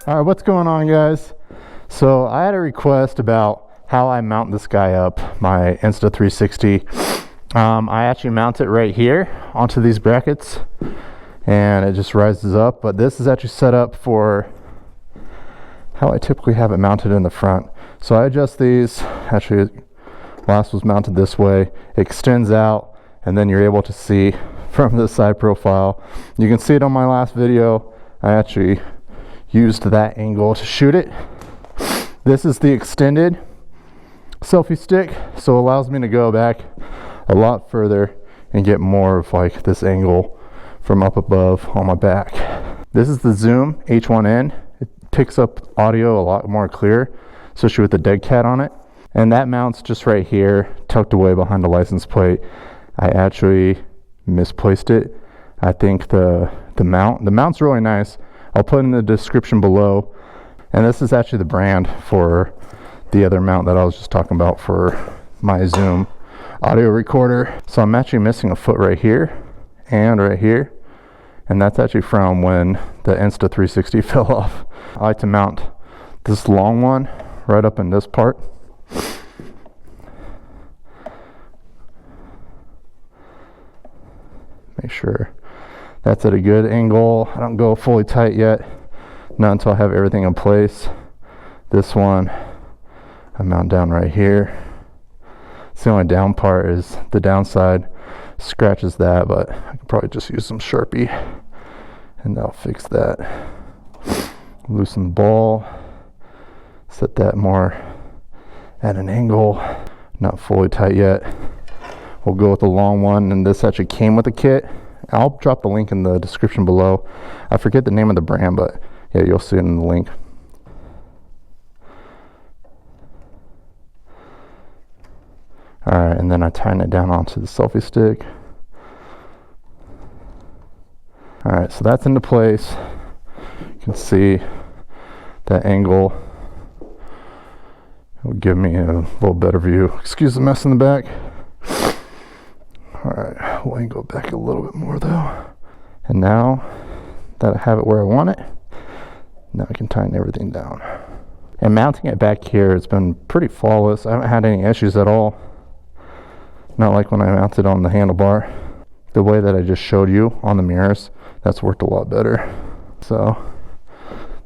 All right, what's going on, guys? So I had a request about how I mount this guy up, my Insta360. I actually mount it right here onto these brackets and it just rises up, but this is actually set up for how I typically have it mounted in the front. So I adjust these. Actually, last was mounted this way. It extends out and then you're able to see from the side profile. You can see it on my last video. I actually used that angle to shoot it. This is the extended selfie stick, so it allows me to go back a lot further and get more of like this angle from up above on my back. This is the Zoom H1N. It picks up audio a lot more clear, especially with the dead cat on it. And that mounts just right here, tucked away behind the license plate. I actually misplaced it. I think the mount's really nice. I'll put in the description below. And this is actually the brand for the other mount that I was just talking about for my Zoom audio recorder. So I'm actually missing a foot right here and right here. And that's actually from when the Insta360 fell off. I like to mount this long one right up in this part. Make sure that's at a good angle. I don't go fully tight yet, not until I have everything in place. This one I mount down right here. It's the only down part is the downside scratches that, but I could probably just use some Sharpie and that'll fix that. Loosen the ball, set that more at an angle, not fully tight yet. We'll go with the long one, and this actually came with the kit. I'll drop the link in the description below. I forget the name of the brand, but yeah, you'll see it in the link. Alright, and then I tighten it down onto the selfie stick. Alright, so that's into place. You can see that angle will give me a little better view. Excuse the mess in the back. Alright, we'll angle it back a little bit more though. And now that I have it where I want it, now I can tighten everything down. And mounting it back here, it's been pretty flawless. I haven't had any issues at all. Not like when I mounted on the handlebar. The way that I just showed you on the mirrors, that's worked a lot better. So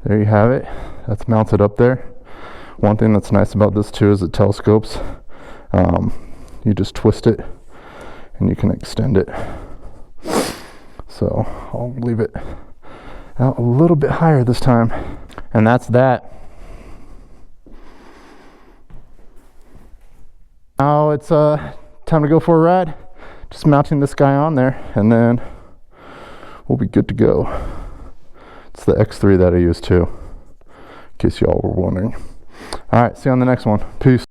there you have it. That's mounted up there. One thing that's nice about this too is it telescopes. You just twist it and you can extend it. So I'll leave it out a little bit higher this time. And that's that. Now it's time to go for a ride. Just mounting this guy on there and then we'll be good to go. It's the X3 that I use too, in case y'all were wondering. All right, see you on the next one. Peace.